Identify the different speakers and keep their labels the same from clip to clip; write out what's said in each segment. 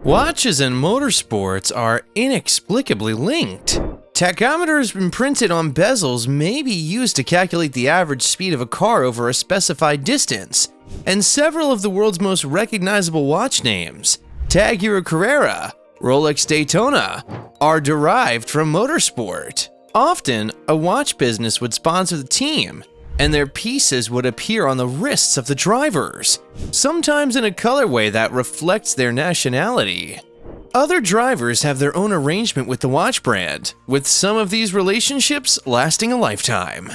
Speaker 1: Watches and motorsports are inexplicably linked. Tachometers imprinted on bezels may be used to calculate the average speed of a car over a specified distance, and several of the world's most recognizable watch names, Tag Heuer Carrera, Rolex Daytona, are derived from motorsport. Often, a watch business would sponsor the team, and their pieces would appear on the wrists of the drivers, sometimes in a colorway that reflects their nationality. Other drivers have their own arrangement with the watch brand, with some of these relationships lasting a lifetime.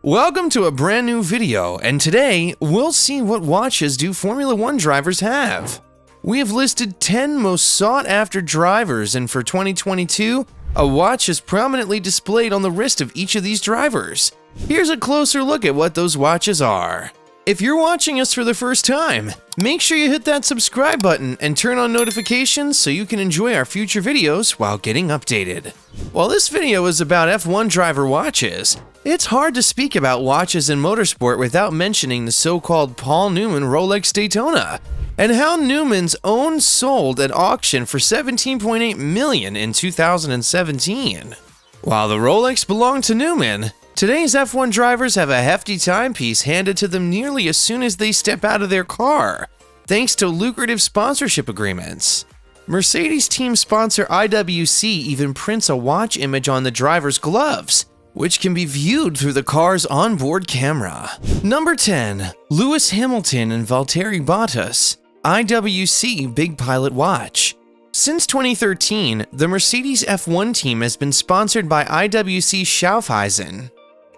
Speaker 1: Welcome to a brand new video, and today we'll see what watches do Formula 1 drivers have. We have listed 10 most sought after drivers, and for 2022, a watch is prominently displayed on the wrist of each of these drivers. Here's a closer look at what those watches are. If you're watching us for the first time, make sure you hit that subscribe button and turn on notifications so you can enjoy our future videos while getting updated. While this video is about F1 driver watches, it's hard to speak about watches in motorsport without mentioning the so-called Paul Newman Rolex Daytona, and how Newman's own sold at auction for $17.8 million in 2017. While the Rolex belonged to Newman, today's F1 drivers have a hefty timepiece handed to them nearly as soon as they step out of their car, thanks to lucrative sponsorship agreements. Mercedes team sponsor IWC even prints a watch image on the driver's gloves, which can be viewed through the car's onboard camera. Number 10. Lewis Hamilton and Valtteri Bottas, IWC Big Pilot Watch. Since 2013, the Mercedes F1 team has been sponsored by IWC Schaffhausen.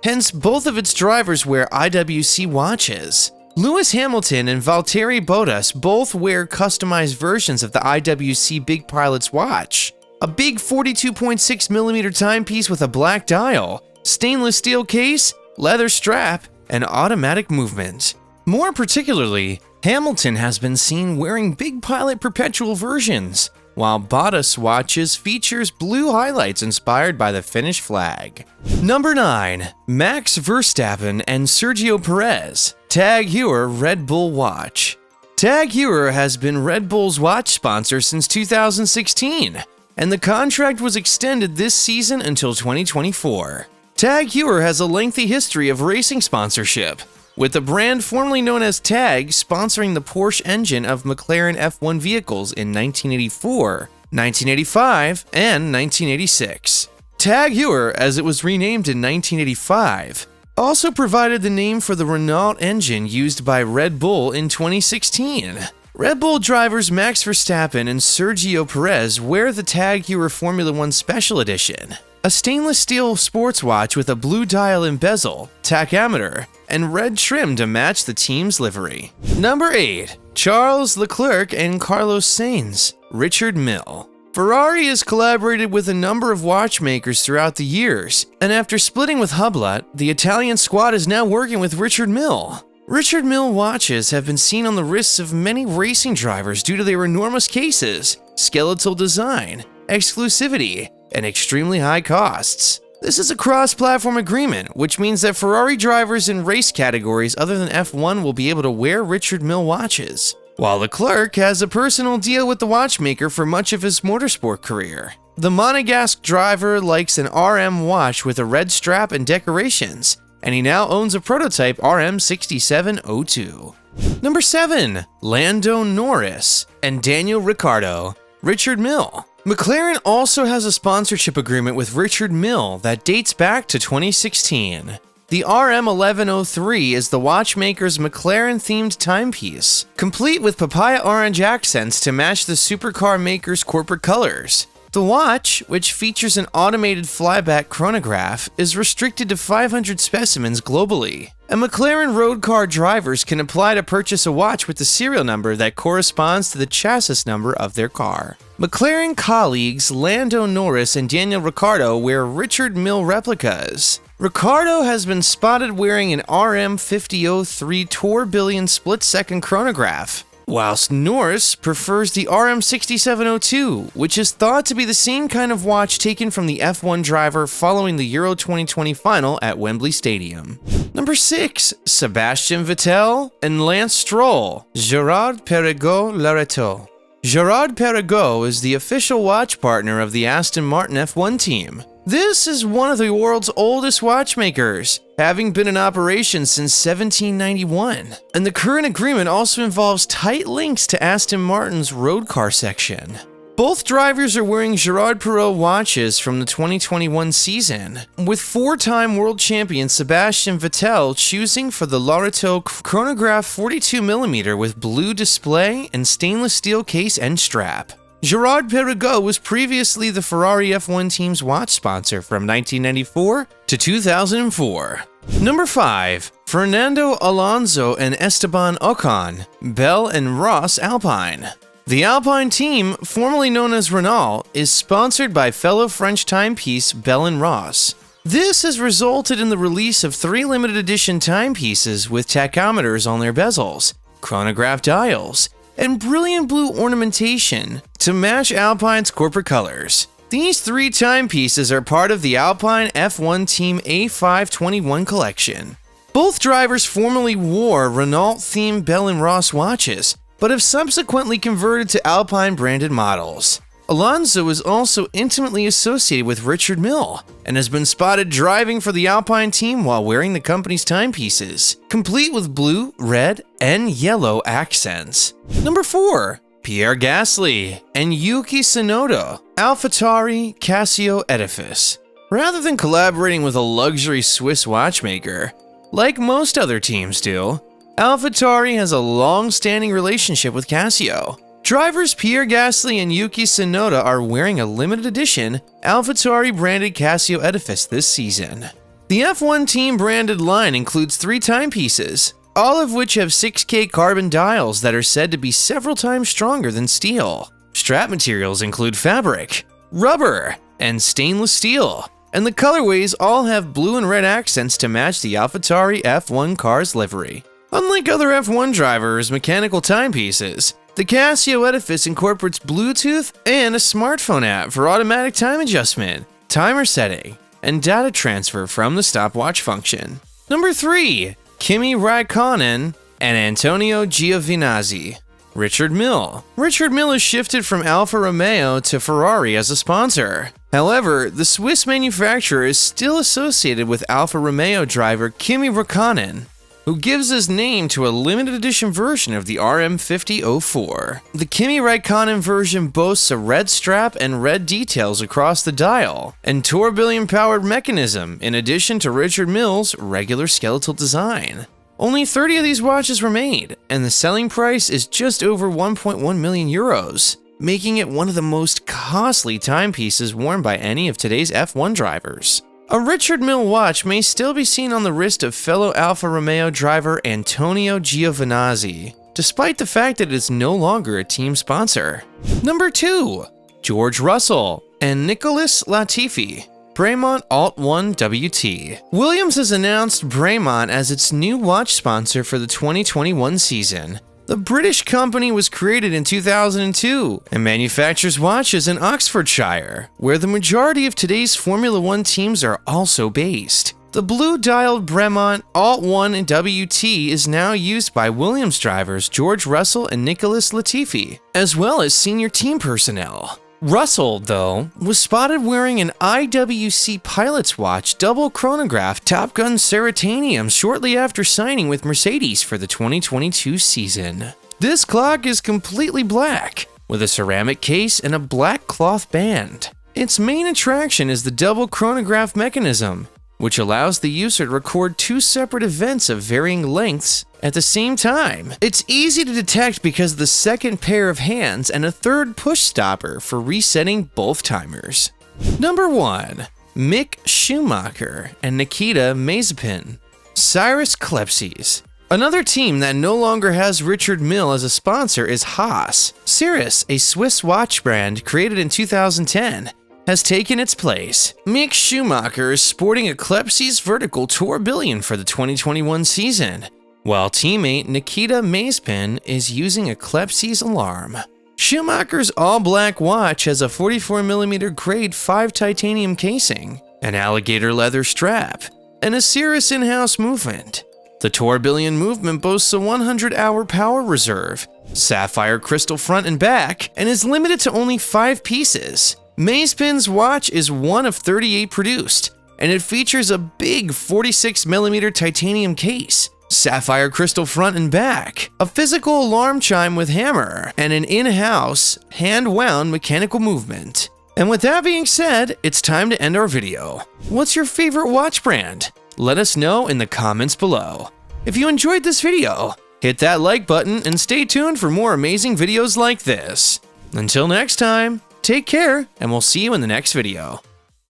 Speaker 1: Hence, both of its drivers wear IWC watches. Lewis Hamilton and Valtteri Bottas both wear customized versions of the IWC Big Pilot's watch. A big 42.6mm timepiece with a black dial, stainless steel case, leather strap, and automatic movement. More particularly, Hamilton has been seen wearing Big Pilot perpetual versions, while Bottas watches features blue highlights inspired by the Finnish flag. Number 9. Max Verstappen and Sergio Perez, Tag Heuer Red Bull Watch. Tag Heuer has been Red Bull's watch sponsor since 2016, and the contract was extended this season until 2024. Tag Heuer has a lengthy history of racing sponsorship, with the brand formerly known as Tag sponsoring the Porsche engine of McLaren F1 vehicles in 1984, 1985, and 1986. Tag Heuer, as it was renamed in 1985, also provided the name for the Renault engine used by Red Bull in 2016. Red Bull drivers Max Verstappen and Sergio Perez wear the Tag Heuer Formula 1 Special Edition, a stainless steel sports watch with a blue dial and bezel, tachometer, and red trim to match the team's livery. Number 8. Charles Leclerc and Carlos Sainz, Richard Mille. Ferrari has collaborated with a number of watchmakers throughout the years, and after splitting with Hublot, the Italian squad is now working with Richard Mille. Richard Mille watches have been seen on the wrists of many racing drivers due to their enormous cases, skeletal design, exclusivity, and extremely high costs. This is a cross-platform agreement, which means that Ferrari drivers in race categories other than F1 will be able to wear Richard Mille watches, while Leclerc has a personal deal with the watchmaker for much of his motorsport career. The Monegasque driver likes an RM watch with a red strap and decorations, and he now owns a prototype RM6702. Number 7. Lando Norris and Daniel Ricciardo, Richard Mille. McLaren also has a sponsorship agreement with Richard Mille that dates back to 2016. The RM1103 is the watchmaker's McLaren-themed timepiece, complete with papaya orange accents to match the supercar maker's corporate colors. The watch, which features an automated flyback chronograph, is restricted to 500 specimens globally, and McLaren road car drivers can apply to purchase a watch with the serial number that corresponds to the chassis number of their car. McLaren colleagues Lando Norris and Daniel Ricciardo wear Richard Mille replicas. Ricciardo has been spotted wearing an RM5003 tourbillon split-second chronograph, whilst Norris prefers the RM6702, which is thought to be the same kind of watch taken from the F1 driver following the Euro 2020 final at Wembley Stadium. Number 6. Sebastian Vettel and Lance Stroll, Gerard Perregaux-Lareteau. Gerard Perregaux is the official watch partner of the Aston Martin F1 team. This is one of the world's oldest watchmakers, having been in operation since 1791. And the current agreement also involves tight links to Aston Martin's road car section. Both drivers are wearing Gerard Perregaux watches from the 2021 season, with four-time world champion Sebastian Vettel choosing for the Lotto chronograph 42mm with blue display and stainless steel case and strap. Gerard Perregaux was previously the Ferrari F1 team's watch sponsor from 1994 to 2004. Number 5. Fernando Alonso and Esteban Ocon, Bell and Ross Alpine. The Alpine team, formerly known as Renault, is sponsored by fellow French timepiece Bell and Ross. This has resulted in the release of 3 limited edition timepieces with tachometers on their bezels, chronograph dials, and brilliant blue ornamentation to match Alpine's corporate colors. These 3 timepieces are part of the Alpine F1 Team A521 collection. Both drivers formerly wore Renault-themed Bell & Ross watches, but have subsequently converted to Alpine-branded models. Alonso is also intimately associated with Richard Mille and has been spotted driving for the Alpine team while wearing the company's timepieces, complete with blue, red, and yellow accents. Number 4. Pierre Gasly and Yuki Sonoda, AlphaTauri Casio Edifice. Rather than collaborating with a luxury Swiss watchmaker, like most other teams do, AlphaTauri has a long-standing relationship with Casio. Drivers Pierre Gasly and Yuki Sonoda are wearing a limited edition AlphaTauri-branded Casio Edifice this season. The F1 team-branded line includes 3 timepieces, all of which have 6K carbon dials that are said to be several times stronger than steel. Strap materials include fabric, rubber, and stainless steel, and the colorways all have blue and red accents to match the AlphaTauri F1 car's livery. Unlike other F1 drivers' mechanical timepieces, the Casio Edifice incorporates Bluetooth and a smartphone app for automatic time adjustment, timer setting, and data transfer from the stopwatch function. Number 3. Kimi Raikkonen and Antonio Giovinazzi. Richard Mille. Richard Mille has shifted from Alfa Romeo to Ferrari as a sponsor. However, the Swiss manufacturer is still associated with Alfa Romeo driver Kimi Raikkonen, who gives his name to a limited edition version of the RM5004. The Kimi Raikkonen version boasts a red strap and red details across the dial, and tourbillon-powered mechanism in addition to Richard Mille's regular skeletal design. Only 30 of these watches were made, and the selling price is just over 1.1 million euros, making it one of the most costly timepieces worn by any of today's F1 drivers. A Richard Mille watch may still be seen on the wrist of fellow Alfa Romeo driver Antonio Giovinazzi, despite the fact that it is no longer a team sponsor. Number 2. George Russell and Nicholas Latifi, Bremont Alt 1 WT. Williams has announced Bremont as its new watch sponsor for the 2021 season. The British company was created in 2002 and manufactures watches in Oxfordshire, where the majority of today's Formula 1 teams are also based. The blue-dialed Bremont Alt 1 WT is now used by Williams drivers George Russell and Nicholas Latifi, as well as senior team personnel. Russell, though, was spotted wearing an IWC pilot's watch double chronograph Top Gun Ceratanium shortly after signing with Mercedes for the 2022 season. This clock is completely black, with a ceramic case and a black cloth band. Its main attraction is the double chronograph mechanism, which allows the user to record 2 separate events of varying lengths at the same time. It's easy to detect because of the second pair of hands and a third push stopper for resetting both timers. Number 1. Mick Schumacher and Nikita Mazepin, Cyrus Klepsies. Another team that no longer has Richard Mille as a sponsor is Haas. Cyrus, a Swiss watch brand created in 2010, has taken its place. Mick Schumacher is sporting a Klepsies vertical tourbillon for the 2021 season, while teammate Nikita Mazepin is using a Klepsies alarm. Schumacher's all-black watch has a 44mm grade 5 titanium casing, an alligator leather strap, and a Cirrus in-house movement. The tourbillon movement boasts a 100-hour power reserve sapphire crystal front and back, and is limited to only 5 pieces. Mazepin's watch is one of 38 produced, and it features a big 46mm titanium case, sapphire crystal front and back, a physical alarm chime with hammer, and an in-house, hand-wound mechanical movement. And with that being said, it's time to end our video. What's your favorite watch brand? Let us know in the comments below. If you enjoyed this video, hit that like button and stay tuned for more amazing videos like this. Until next time, take care, and we'll see you in the next video.